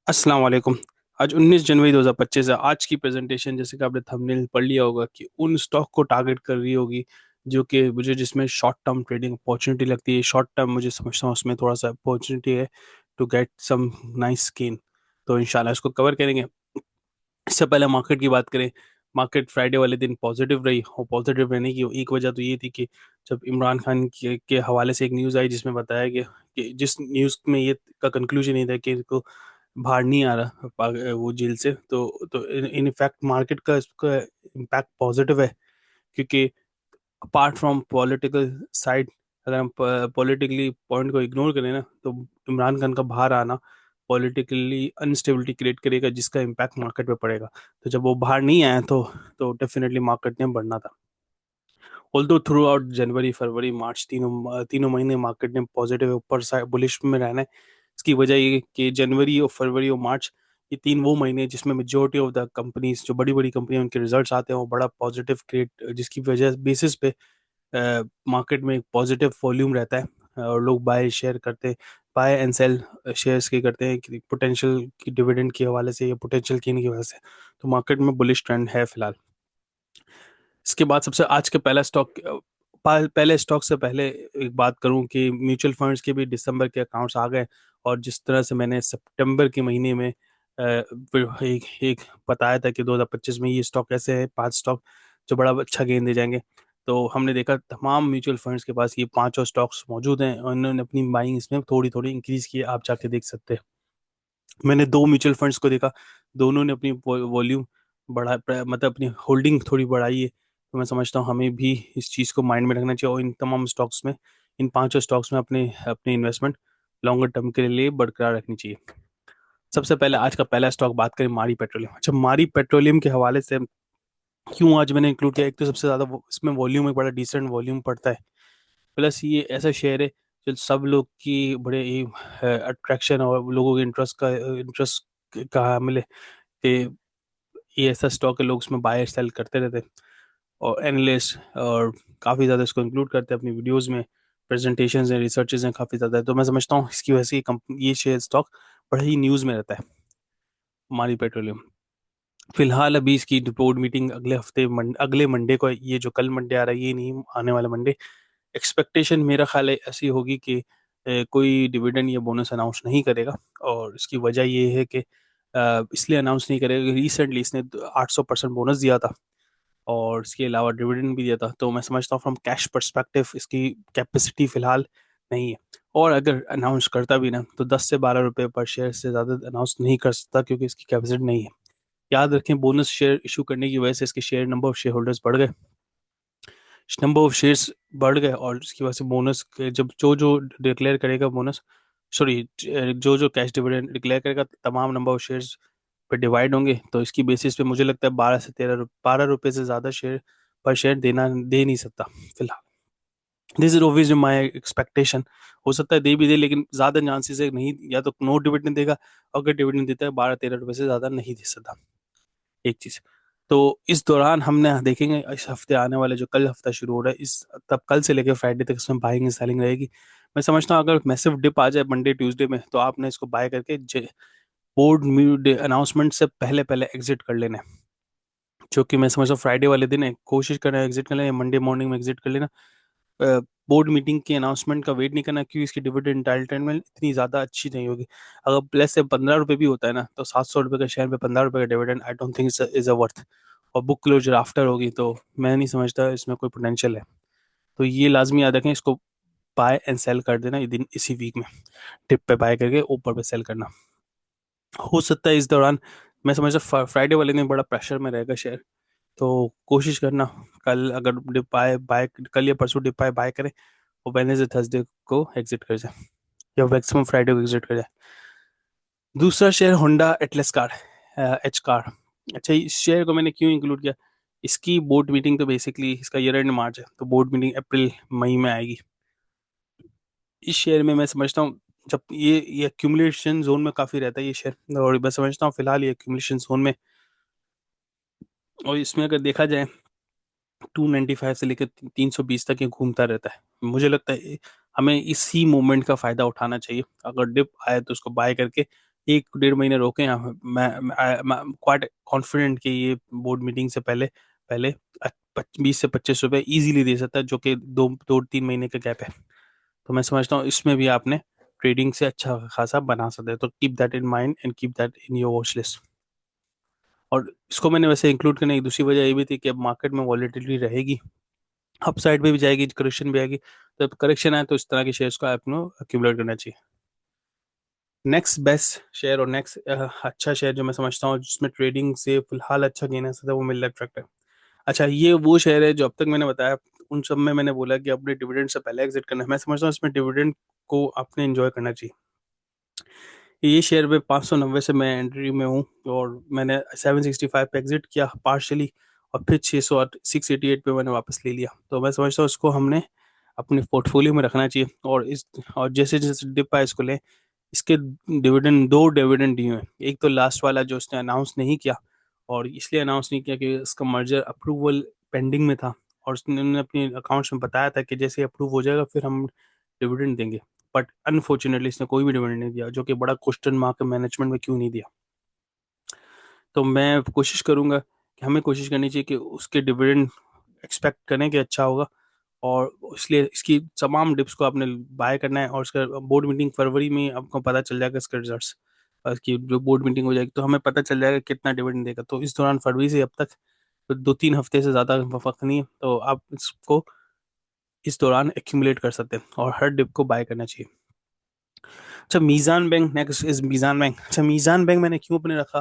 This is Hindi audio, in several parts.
अस्सलाम वालेकुम। आज 19 जनवरी 2025 है। आज की प्रेजेंटेशन जैसे कि आपने थंबनेल पढ़ लिया होगा कि उन स्टॉक को टारगेट कर रही होगी जो कि मुझे जिसमें शॉर्ट टर्म ट्रेडिंग अपॉर्चुनिटी लगती है। शॉर्ट टर्म मुझे समझता हूँ उसमें थोड़ा सा अपॉर्चुनिटी है to get some nice gain. तो इंशाल्लाह इसको कवर करेंगे। इससे पहले मार्केट की बात करें, मार्केट फ्राइडे वाले दिन पॉजिटिव रही। और पॉजिटिव रहने की एक वजह तो ये थी कि जब इमरान खान के हवाले से एक न्यूज़ आई जिसमें बताया गया कि जिस न्यूज़ में ये का कंक्लूजन ये था कि इनको बाहर नहीं आ रहा वो जेल से। तो इन इफेक्ट मार्केट का इसका इम्पैक्ट पॉजिटिव है, क्योंकि अपार्ट फ्रॉम पॉलिटिकल साइड, अगर हम पॉलिटिकली पॉइंट को इग्नोर करें ना, तो इमरान खान का बाहर आना पॉलिटिकली अनस्टेबिलिटी क्रिएट करेगा जिसका इम्पैक्ट मार्केट पे पड़ेगा। तो जब वो बाहर नहीं आया तो डेफिनेटली मार्केट ने बढ़ना था। ऑल्दो थ्रू आउट जनवरी फरवरी मार्च तीनों तीनों महीने मार्केट ने पॉजिटिव ऊपर साइड बुलिश में रहना है। इसकी वजह ये कि जनवरी और फरवरी और मार्च ये तीन वो महीने हैं जिसमें मेजोरिटी ऑफ द कंपनीज, जो बड़ी बड़ी कंपनी उनके रिजल्ट्स आते हैं, वो बड़ा पॉजिटिव क्रिएट, जिसकी वजह बेसिस पे मार्केट में एक पॉजिटिव वॉल्यूम रहता है और लोग बाय शेयर करते हैं। बाय एंड सेल शेयर्स की करते हैं कि पोटेंशियल की डिविडेंड के हवाले से या पोटेंशियल गेन की वजह से। तो मार्केट में बुलिश ट्रेंड है फिलहाल। इसके बाद सबसे आज के पहला स्टॉक, पहले स्टॉक से पहले एक बात करूं कि म्यूचुअल फंड्स के भी दिसंबर के अकाउंट्स आ गए। और जिस तरह से मैंने सितंबर के महीने में एक बताया था कि 2025 में ये स्टॉक ऐसे है, 5 स्टॉक जो बड़ा अच्छा गेन दे जाएंगे। तो हमने देखा तमाम म्यूचुअल फंड्स के पास ये पांचों स्टॉक्स मौजूद हैं और उन्होंने अपनी बाइंग इसमें थोड़ी थोड़ी इंक्रीज की है। आप जाके देख सकते हैं। मैंने दो म्यूचुअल फंड्स को देखा, दोनों ने अपनी वॉल्यूम मतलब अपनी होल्डिंग थोड़ी बढ़ाई है। तो मैं समझता हूँ हमें भी इस चीज़ को माइंड में रखना चाहिए और इन तमाम स्टॉक्स में, इन पांचों स्टॉक्स में अपने अपनी इन्वेस्टमेंट लॉन्गर टर्म के लिए बरकरार रखनी चाहिए। सबसे पहले आज का पहला स्टॉक बात करें, मारी पेट्रोलियम। अच्छा, मारी पेट्रोलियम के हवाले से क्यों आज मैंने इंक्लूड किया, एक तो सबसे ज़्यादा इसमें वॉल्यूम एक बड़ा डिसेंट वॉल्यूम पड़ता है। प्लस ये ऐसा शेयर है जो सब लोग की बड़े ही अट्रैक्शन और लोगों के इंटरेस्ट का मिले कि ये ऐसा स्टॉक है, लोग उसमें बाय सेल करते रहते हैं। और एनालिस्ट और काफ़ी ज़्यादा इसको इंक्लूड करते हैं अपनी वीडियोस में। प्रेजेंटेशंस हैं, रिसर्चेज हैं काफ़ी ज़्यादा है। तो मैं समझता हूँ इसकी वजह से ये शेयर स्टॉक बड़ा ही न्यूज़ में रहता है, मारी पेट्रोलियम। फिलहाल अभी इसकी बोर्ड मीटिंग अगले हफ्ते अगले मंडे को है। ये जो कल मंडे आ रहा है ये नहीं, आने वाला मंडे। एक्सपेक्टेशन मेरा ख्याल है ऐसी होगी कि कोई डिविडेंड या बोनस अनाउंस नहीं करेगा। और इसकी वजह ये है कि इसलिए अनाउंस नहीं करेगा कि रिसेंटली इसने 800% बोनस दिया था और इसके अलावा डिविडेंड भी दिया था। तो मैं समझता हूँ फ्रॉम कैश परस्पेक्टिव इसकी कैपेसिटी फिलहाल नहीं है। और अगर अनाउंस करता भी ना तो 10 से 12 रुपए पर शेयर से ज़्यादा अनाउंस नहीं कर सकता, क्योंकि इसकी कैपेसिटी नहीं है। याद रखें, बोनस शेयर इशू करने की वजह से इसके share number of share holders बढ़ गए, नंबर ऑफ शेयर्स बढ़ गए। और उसकी वजह से बोनस के जब जो जो डिक्लेयर करेगा बोनस, सॉरी, जो जो कैश डिविडेंड डिक्लेयर करेगा तमाम नंबर ऑफ शेयर्स पे डिवाइड होंगे। तो इसकी बेसिस पे मुझे लगता है 12 से 13 12 रुपए से ज़्यादा शेयर पर शेयर दे नहीं सकता फिलहाल। This is obviously my expectation. हो सकता है दे भी दे, लेकिन ज़्यादा चांसेस है नहीं, या तो नो डिविडेंड देगा। अगर डिविडेंड देता है 12 13 रुपए से ज़्यादा नहीं दे सकता। एक चीज। तो इस दौरान हमने देखेंगे इस हफ्ते आने वाले जो कल हफ्ता शुरू हो रहा है, इस तब कल से लेकर फ्राइडे तक इसमें बाइंग एंड सेलिंग रहेगी। मैं समझता हूँ अगर मैसिव डिप आ जाए मंडे ट्यूसडे में तो आपने इसको बाय करके बोर्ड अनाउंसमेंट से पहले पहले एग्जिट कर लेना है। जो कि मैं समझता हूँ फ्राइडे वाले दिन है, कोशिश करना है एग्जिट कर लेना, मंडे मॉर्निंग में एग्जिट कर लेना। बोर्ड मीटिंग के अनाउंसमेंट का वेट नहीं करना, क्योंकि इसकी डिविडेंड एंटाइटलमेंट इतनी ज़्यादा अच्छी नहीं होगी। अगर प्लस से 15 रुपये भी होता है ना, तो 700 रुपये का शेयर में 15 रुपये का dividend I don't think is a worth. और बुक क्लोजर आफ्टर होगी तो मैं नहीं समझता इसमें कोई पोटेंशियल है। तो ये लाजमी याद रखें, इसको बाय एंड सेल कर देना ये दिन इसी वीक में। टिप पे बाय करके ऊपर पे सेल करना। हो सकता है इस दौरान, मैं समझता फ्राइडे वाले दिन बड़ा प्रेशर में रहेगा शेयर। तो कोशिश करना कल अगर डिप आए बाय, कल या परसों डिप आए बाय करें और वेडनेसडे थर्सडे को एग्जिट कर जाए, या मैक्सिमम फ्राइडे को एग्जिट कर जाए। दूसरा share Honda Atlas car, H car. अच्छा, इस शेयर को मैंने क्यों इंक्लूड किया, इसकी बोर्ड मीटिंग तो बेसिकली इसका ईयर एंड मार्च है, तो बोर्ड मीटिंग अप्रैल मई में आएगी। इस शेयर में मैं समझता हूँ जब ये एक्यूमुलेशन जोन में काफ़ी रहता है ये शेयर, और मैं समझता हूँ फिलहाल ये एक्यूमुलेशन जोन में। और इसमें अगर देखा जाए 295 से लेकर 320 तक ये घूमता रहता है। मुझे लगता है हमें इसी मोमेंट का फायदा उठाना चाहिए। अगर डिप आए तो उसको बाय करके एक डेढ़ महीने रोके हैं। मैं क्वाइट कॉन्फिडेंट कि ये बोर्ड मीटिंग से पहले पहले 20 से 25 रुपए इजीली दे सकता है, जो कि 2-3 महीने का गैप है। तो मैं समझता हूँ इसमें भी आपने ट्रेडिंग से अच्छा खासा बना सकते हैं। तो keep that in mind and keep that in your watch list. और इसको मैंने वैसे इंक्लूड करने की दूसरी वजह ये भी थी कि अब मार्केट में वॉलेटिलिटी रहेगी, अप साइड पे भी जाएगी, करेक्शन भी आएगी। तो जब करेक्शन आए तो इस तरह के शेयर्स को आपको एक्यूमुलेट करना चाहिए। नेक्स्ट बेस्ट शेयर और नेक्स्ट अच्छा शेयर जो मैं समझता हूँ जिसमें ट्रेडिंग से फिलहाल अच्छा गेन आ सकता है, वो मिलेट ट्रैक्टर। अच्छा, ये वो शेयर है जो अब तक मैंने बताया उन सब में मैंने बोला कि अपने डिविडेंड से पहले एग्जिट करना है। मैं समझता हूँ इसमें डिविडेंड को आपने एंजॉय करना चाहिए। ये शेयर में 590 से मैं एंट्री में हूँ और मैंने 765 पे एग्जिट किया पार्शली, और फिर 688 पे मैंने वापस ले लिया। तो मैं समझता हूँ इसको हमने अपने पोर्टफोलियो में रखना चाहिए। और जैसे जैसे डिप आए इसको लें। इसके डिविडेंड, दो डिविडेंड दिए हैं। एक तो लास्ट वाला जो उसने अनाउंस नहीं किया, और इसलिए अनाउंस नहीं किया कि इसका मर्जर अप्रूवल पेंडिंग में था, और उसने अपने अकाउंट्स में बताया था कि जैसे अप्रूव हो जाएगा फिर हम डिविडेंड देंगे। बट अनफॉर्चुनेटली इसने कोई भी डिविडेंड नहीं दिया, जो कि बड़ा क्वेश्चन मार्क है मैनेजमेंट में क्यों नहीं दिया। तो मैं कोशिश करूंगा कि हमें कोशिश करनी चाहिए कि उसके डिविडेंड एक्सपेक्ट करें कि अच्छा होगा, और इसलिए इसकी तमाम डिप्स को आपने बाय करना है। और उसका बोर्ड मीटिंग फरवरी में आपको पता चल जाएगा इसके रिजल्ट्स की, जो बोर्ड मीटिंग हो जाएगी तो हमें पता चल जाएगा कितना डिविडेंड देगा। तो इस दौरान फरवरी से अब तक तो 2-3 हफ्ते से ज़्यादा वक्त नहीं है, तो आप इसको इस दौरान एक्यूमुलेट कर सकते हैं और हर डिप को बाय करना चाहिए। अच्छा, मीज़ान bank next is Meezaan bank. अच्छा, मीज़ान बैंक मैंने क्यों अपने रखा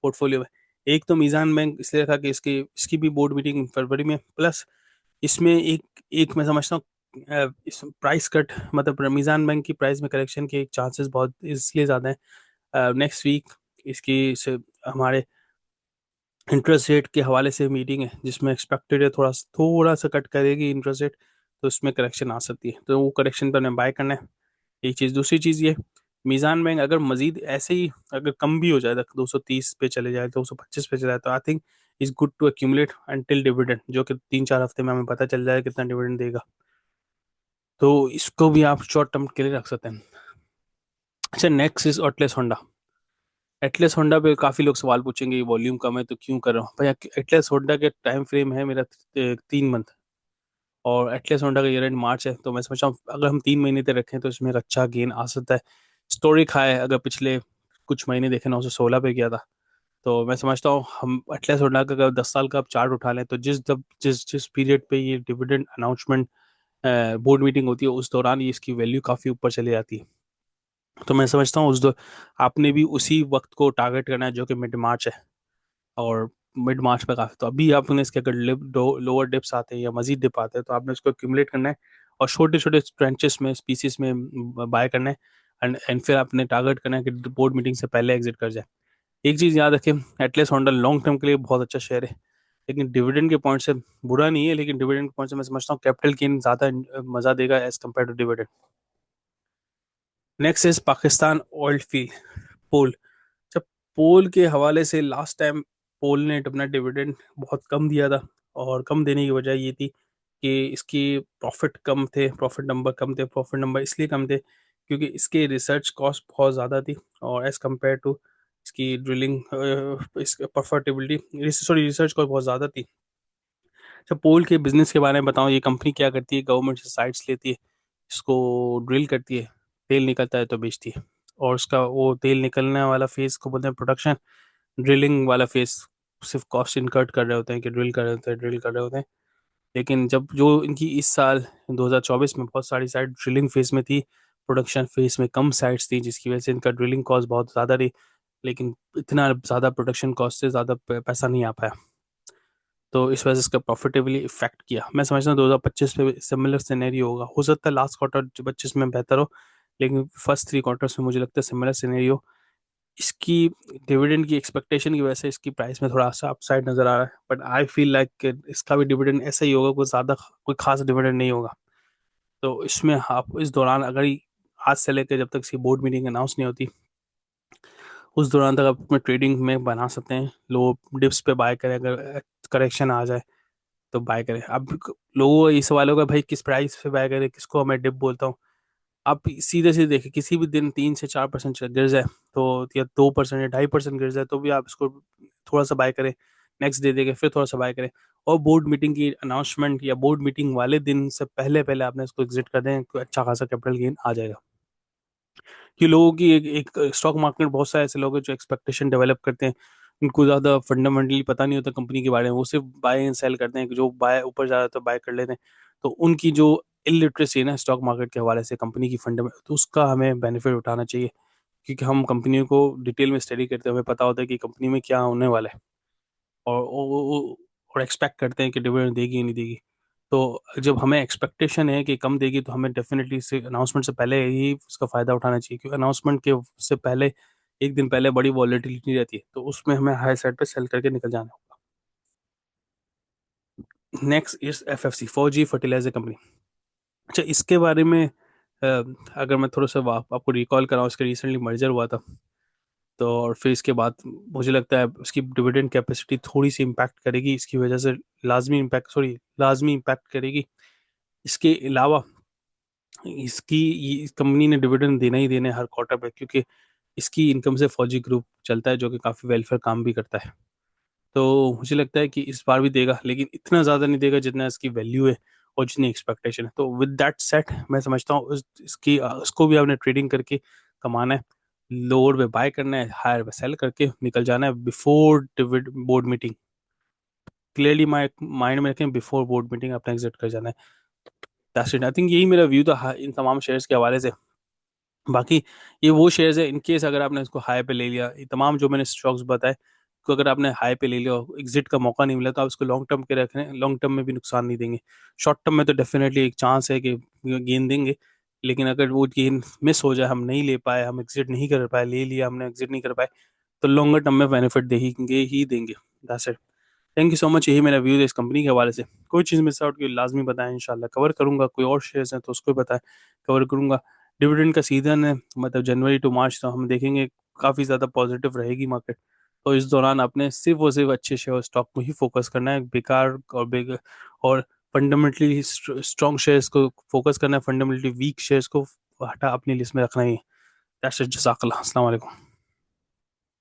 पोर्टफोलियो में? एक तो मीज़ान बैंक इसलिए रखा कि इसकी इसकी भी बोर्ड मीटिंग फरवरी में, प्लस इसमें एक एक मैं समझता हूँ इस प्राइस कट, मतलब मीज़ान बैंक की प्राइस में करेक्शन के चांसेस बहुत इसलिए ज़्यादा है। नेक्स्ट वीक इसकी से हमारे इंटरेस्ट रेट के हवाले से मीटिंग है, जिसमें एक्सपेक्टेड है थोड़ा थोड़ा सा कट करेगी इंटरेस्ट रेट, तो इसमें करेक्शन आ सकती है। तो वो करेक्शन पर हमें बाय करना है। एक चीज़, दूसरी चीज़ ये, मीज़ान बैंक अगर मजीद ऐसे ही अगर कम भी हो जाए, 230 पे चले जाए, 225 पे चले जाए, तो I think is good to accumulate until dividend, जो कि 3-4 हफ्ते में हमें पता चल जाए कितना डिविडेंड देगा। तो इसको भी आप शॉर्ट टर्म के लिए रख सकते हैं। अच्छा, next is Atlas Honda. Atlas Honda पे काफ़ी लोग सवाल पूछेंगे ये वॉल्यूम कम है तो क्यों कर रहा हूँ भैया। एटलस होंडा के टाइम फ्रेम है मेरा 3 मंथ, और एटलस होंडा का ईयर एंड मार्च है। तो मैं समझता हूँ अगर हम 3 महीने तक रखें तो इसमें एक अच्छा गेन आ सकता है। स्टोरिक हाई अगर पिछले कुछ महीने देखे 916 पे गया था। तो मैं समझता हूँ हम एटलस होंडा का अगर 10 साल का आप चार्ट उठा लें, तो जिस जिस पीरियड पे ये डिविडेंड अनाउंसमेंट बोर्ड मीटिंग होती है उस दौरान ये इसकी वैल्यू काफ़ी ऊपर चली जाती है। तो मैं समझता हूँ आपने भी उसी वक्त को टारगेट करना है, जो कि मिड मार्च है। और मिड मार्च पे काफी, तो अभी आपने इसके अगर लोअर डिप्स आते हैं या मजीद डिप आते हैं तो आपने इसको एक्यूमुलेट करना है, और छोटे छोटे ट्रेंचेस में स्पीसीज में बाय करना है। एंड फिर आपने टारगेट करना है कि बोर्ड मीटिंग से पहले एग्जिट कर जाए। एक चीज याद रखें, एटलस होंडा लॉन्ग टर्म के लिए बहुत अच्छा शेयर है, लेकिन डिविडेंड के पॉइंट से बुरा नहीं है, लेकिन डिविडेंड के पॉइंट से मैं समझता हूँ कैपिटल गेन ज्यादा मजा देगा as compare to dividend. Next is Pakistan oil field, POL. जब पोल के हवाले से लास्ट टाइम पोल ने अपना डिविडेंड बहुत कम दिया था, और कम देने की वजह ये थी कि इसकी प्रॉफिट कम थे, प्रॉफिट नंबर कम थे। प्रॉफिट नंबर इसलिए कम थे क्योंकि इसके रिसर्च कॉस्ट बहुत ज़्यादा थी, और एज़ कम्पेयर टू इसकी ड्रिलिंग, इसकी प्रॉफिटेबिलिटी, सॉरी, रिसर्च कॉस्ट बहुत ज़्यादा थी। जब पोल के बिजनेस के बारे में बताऊँ, ये कंपनी क्या करती है, गवर्नमेंट से साइट्स लेती है, इसको ड्रिल करती है, तेल निकलता है तो बेचती है, और उसका वो तेल निकलने वाला फेज को बोलते हैं प्रोडक्शन। ड्रिलिंग वाला फेज सिर्फ कॉस्ट इनकर्ट कर रहे होते हैं कि ड्रिल कर रहे होते हैं। लेकिन जब जो इनकी इस साल 2024 में बहुत सारी साइट ड्रिलिंग फेज में थी, प्रोडक्शन फेज में कम साइट्स थी, जिसकी वजह से इनका ड्रिलिंग कॉस्ट बहुत ज़्यादा रही, लेकिन इतना ज़्यादा प्रोडक्शन कॉस्ट से ज़्यादा पैसा नहीं आ पाया। तो इस वजह से इसका प्रॉफिटेबली इफेक्ट किया। मैं समझता हूँ 2025 में सिमिलर सिनेरियो होगा, हो सकता है लास्ट क्वार्टर 25 में बेहतर हो, लेकिन फर्स्ट 3 क्वार्टर्स में मुझे लगता है सिमिलर सिनेरियो। इसकी डिविडेंड की एक्सपेक्टेशन की वजह से इसकी प्राइस में थोड़ा सा अपसाइड नजर आ रहा है, बट आई फील लाइक इसका भी डिविडेंड ऐसा ही होगा, कुछ ज़्यादा कोई खास डिविडेंड नहीं होगा। तो इसमें आप इस दौरान अगर आज से लेकर जब तक इसकी बोर्ड मीटिंग अनाउंस नहीं होती, उस दौरान तक आप अपने ट्रेडिंग में बना सकते हैं। लो डिप्स पे बाय करें, अगर करेक्शन आ जाए तो बाय करें। अब लोगों को ये सवाल होगा भाई किस प्राइस पे बाय करें, किसको मैं डिप बोलता हूँ। आप सीधे सीधे देखें, किसी भी दिन 3 से 4% गिर जाए तो, या 2% या 2.5% गिर जाए तो भी आप इसको थोड़ा सा बाय करें, नेक्स्ट डे देके फिर थोड़ा सा बाय करें। और बोर्ड मीटिंग की अनाउंसमेंट या बोर्ड मीटिंग वाले दिन से पहले पहले आपने इसको एग्जिट कर दें, तो अच्छा खासा कैपिटल गेन आ जाएगा। कि लोगों की एक स्टॉक मार्केट में बहुत सारे ऐसे लोग हैं जो एक्सपेक्टेशन डेवलप करते हैं, उनको ज़्यादा फंडामेंटली पता नहीं होता कंपनी के बारे में, वो सिर्फ बाय एंड सेल करते हैं, कि जो बाय ऊपर जा रहा है तो बाय कर लेते हैं। तो उनकी जो इलिटरेसी है ना स्टॉक मार्केट के हवाले से, कंपनी की फंडामेंटल, तो उसका हमें बेनिफिट उठाना चाहिए। क्योंकि हम कंपनियों को डिटेल में स्टडी करते हैं, हमें पता होता है कि कंपनी में क्या होने वाला है, और एक्सपेक्ट करते हैं कि डिविडेंड देगी या नहीं देगी। तो जब हमें एक्सपेक्टेशन है कि कम देगी, तो हमें डेफिनेटली से अनाउंसमेंट से पहले ही उसका फ़ायदा उठाना चाहिए, क्योंकि अनाउंसमेंट के से पहले एक दिन पहले बड़ी वॉलेटिलिटी रहती है, तो उसमें हमें हाई साइड पे सेल करके निकल जाना होगा। नेक्स्ट इज एफएफसी, फौजी फर्टिलाइजर कंपनी। अच्छा, इसके बारे में अगर मैं थोड़ा सा आपको रिकॉल कराऊँ, इसका रिसेंटली मर्जर हुआ था। तो और फिर इसके बाद मुझे लगता है इसकी डिविडेंड कैपेसिटी थोड़ी सी इम्पैक्ट करेगी, इसकी वजह से लाजमी इम्पैक्ट करेगी। इसके अलावा इसकी इस कंपनी ने डिविडेंड देना ही देना है हर क्वार्टर पे, क्योंकि इसकी इनकम से फौजी ग्रुप चलता है, जो कि काफ़ी वेलफेयर काम भी करता है। तो मुझे लगता है कि इस बार भी देगा, लेकिन इतना ज़्यादा नहीं देगा जितना इसकी वैल्यू है और जितनी एक्सपेक्टेशन है। तो विद दैट सेट, मैं समझता हूँ इसको भी आपने ट्रेडिंग करके कमाना है। लोअर पे बाय करना है, हायर पे सेल करके निकल जाना है before board meeting. Clearly mind में रखें, बिफोर बोर्ड मीटिंग अपना एग्जिट कर जाना है। That's it. आई थिंक यही मेरा व्यू था इन तमाम शेयर्स के हवाले से। बाकी ये वो शेयर्स है, इन केस अगर आपने इसको हाई पे ले लिया, ये तमाम जो मैंने स्टॉक्स बताए, तो अगर आपने हाई पे ले लिया, एग्जिट का मौका नहीं मिला, तो आप इसको लॉन्ग टर्म के रख रहे हैं, लॉन्ग टर्म में भी नुकसान नहीं देंगे। शॉर्ट टर्म में तो डेफिनेटली एक चांस है कि गेन देंगे, लेकिन अगर वो गेन मिस हो जाए, हम नहीं ले पाए, हम एग्जिट नहीं कर पाए, ले लिया हमने एग्जिट नहीं कर पाए, तो लॉन्गर टर्म में बेनिफिट देंगे ही देंगे। That's it. Thank you so much. यही मेरा व्यू है इस कंपनी के हवाले से। कोई चीज़ मिस आउट की लाजमी बताएं, इंशाल्लाह कवर करूंगा। कोई और शेयर्स हैं तो उसको भी बताएं, कवर करूंगा। डिविडेंड का सीजन है, मतलब जनवरी टू मार्च, तो हम देखेंगे काफ़ी ज़्यादा पॉजिटिव रहेगी मार्केट। तो इस दौरान आपने सिर्फ और सिर्फ अच्छे शेयर स्टॉक में ही फोकस करना है, बेकार और फंडामेंटली स्ट्रॉन्ग शेयर्स को फोकस करना है, फंडामेंटली वीक शेयर्स को हटा अपनी लिस्ट में रखना ही है। That's it. जज़ाकल्लाह। अस्सलाम वालेकुम।